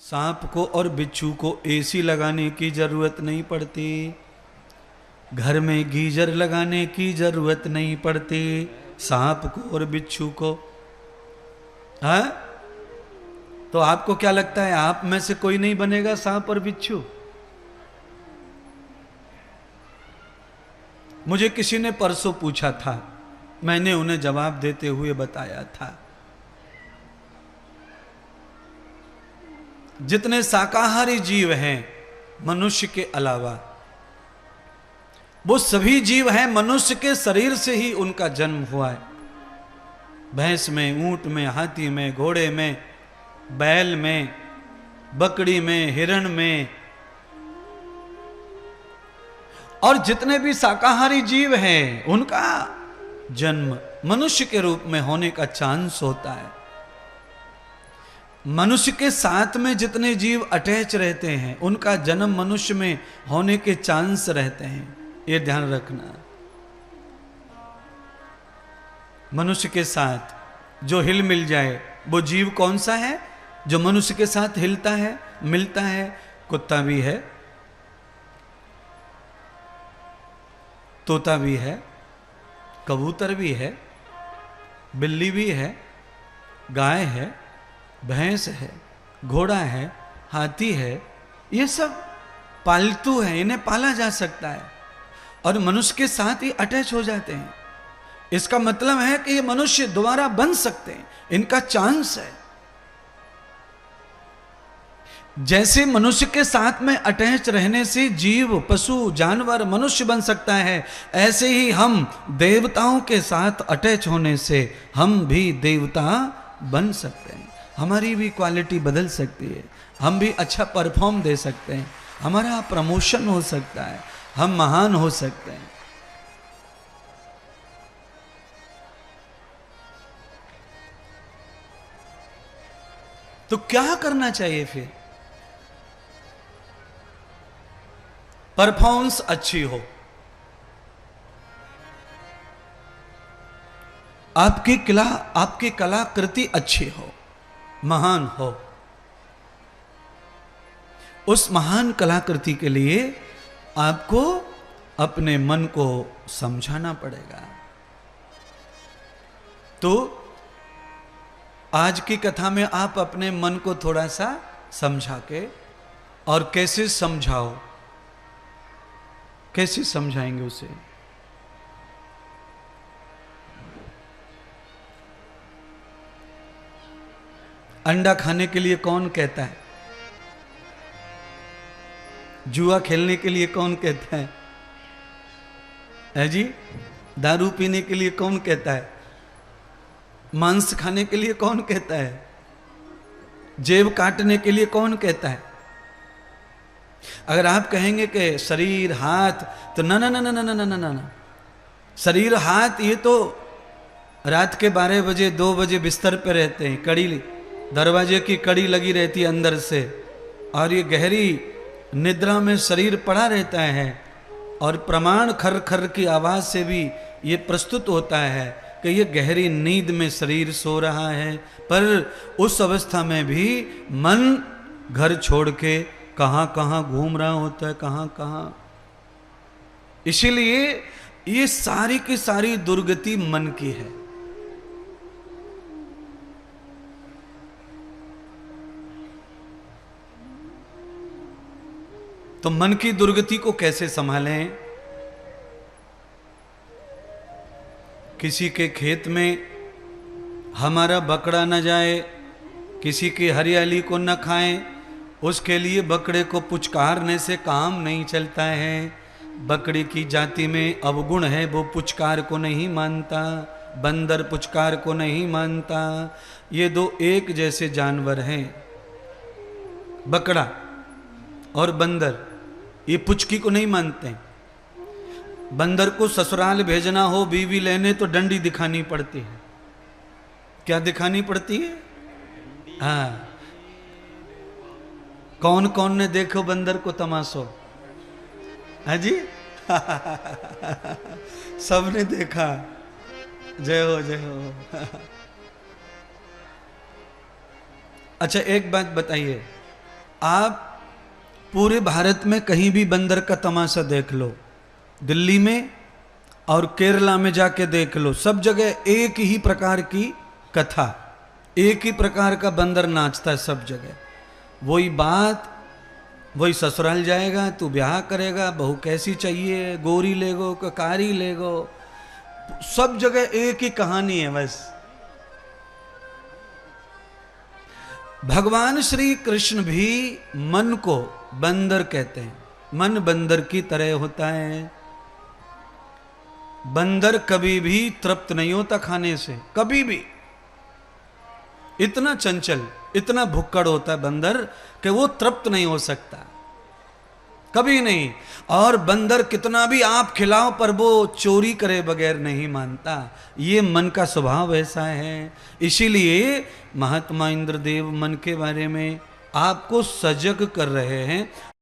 सांप को और बिच्छू को एसी लगाने की जरूरत नहीं पड़ती, घर में गीजर लगाने की जरूरत नहीं पड़ती सांप को और बिच्छू को। हाँ, तो आपको क्या लगता है आप में से कोई नहीं बनेगा सांप और बिच्छू? मुझे किसी ने परसों पूछा था, मैंने उन्हें जवाब देते हुए बताया था, जितने शाकाहारी जीव हैं मनुष्य के अलावा, वो सभी जीव हैं मनुष्य के शरीर से ही उनका जन्म हुआ है। भैंस में, ऊंट में, हाथी में, घोड़े में, बैल में, बकरी में, हिरण में, और जितने भी शाकाहारी जीव हैं उनका जन्म मनुष्य के रूप में होने का चांस होता है। मनुष्य के साथ में जितने जीव अटैच रहते हैं उनका जन्म मनुष्य में होने के चांस रहते हैं, ये ध्यान रखना। मनुष्य के साथ जो हिल मिल जाए वो जीव कौन सा है जो मनुष्य के साथ हिलता है, मिलता है? कुत्ता भी है, तोता भी है, कबूतर भी है, बिल्ली भी है, गाय है, भैंस है, घोड़ा है, हाथी है। ये सब पालतू है, इन्हें पाला जा सकता है और मनुष्य के साथ ही अटैच हो जाते हैं। इसका मतलब है कि ये मनुष्य दोबारा बन सकते हैं, इनका चांस है। जैसे मनुष्य के साथ में अटैच रहने से जीव, पशु, जानवर, मनुष्य बन सकता है, ऐसे ही हम देवताओं के साथ अटैच होने से हम भी देवता बन सकते हैं। हमारी भी क्वालिटी बदल सकती है, हम भी अच्छा परफॉर्म दे सकते हैं, हमारा प्रमोशन हो सकता है, हम महान हो सकते हैं। तो क्या करना चाहिए फिर? परफॉर्मेंस अच्छी हो, आपकी कलाकृति अच्छी हो, महान हो। उस महान कलाकृति के लिए आपको अपने मन को समझाना पड़ेगा। तो आज की कथा में आप अपने मन को थोड़ा सा समझा के, और कैसे समझाओ, कैसे समझाएंगे उसे? अंडा खाने के लिए कौन कहता है? जुआ खेलने के लिए कौन कहता है जी? दारू पीने के लिए कौन कहता है? मांस खाने के लिए कौन कहता है? जेब काटने के लिए कौन कहता है? अगर आप कहेंगे कि शरीर, हाथ, तो ना ना ना ना ना ना ना ना ना, शरीर, हाथ ये तो रात के 12 बजे 2 बजे बिस्तर पे रहते हैं, कड़ी, दरवाजे की कड़ी लगी रहती है अंदर से, और ये गहरी निद्रा में शरीर पड़ा रहता है, और प्रमाण खर खर की आवाज से भी ये प्रस्तुत होता है कि ये गहरी नींद में शरीर सो रहा है। पर उस अवस्था में भी मन घर छोड़ के कहां कहां घूम रहा होता है, कहां कहां। इसीलिए ये सारी की सारी दुर्गति मन की है। तो मन की दुर्गति को कैसे संभालें? किसी के खेत में हमारा बकरा न जाए, किसी की हरियाली को न खाएं, उसके लिए बकरे को पुचकारने से काम नहीं चलता है। बकरी की जाति में अवगुण है, वो पुचकार को नहीं मानता, बंदर पुचकार को नहीं मानता। ये दो एक जैसे जानवर हैं, बकरा और बंदर, ये पुचकी को नहीं मानते हैं। बंदर को ससुराल भेजना हो बीवी लेने तो डंडी दिखानी पड़ती है। क्या दिखानी पड़ती है? हाँ, कौन कौन ने देखो बंदर को तमाशो? हाँ जी सबने देखा। जय हो जय हो। अच्छा एक बात बताइए, आप पूरे भारत में कहीं भी बंदर का तमाशा देख लो, दिल्ली में और केरला में जाके देख लो, सब जगह एक ही प्रकार की कथा, एक ही प्रकार का बंदर नाचता है सब जगह। वही बात, वही ससुराल जाएगा, तू ब्याह करेगा, बहू कैसी चाहिए, गोरी लेगो कि कारी लेगो, सब जगह एक ही कहानी है बस। भगवान श्री कृष्ण भी मन को बंदर कहते हैं। मन बंदर की तरह होता है। बंदर कभी भी तृप्त नहीं होता खाने से, कभी भी। इतना चंचल, इतना भुक्कड़ होता है बंदर कि वो तृप्त नहीं हो सकता, कभी नहीं। और बंदर कितना भी आप खिलाओ पर वो चोरी करे बगैर नहीं मानता। ये मन का स्वभाव ऐसा है। इसीलिए महात्मा इंद्रदेव मन के बारे में आपको सजग कर रहे हैं।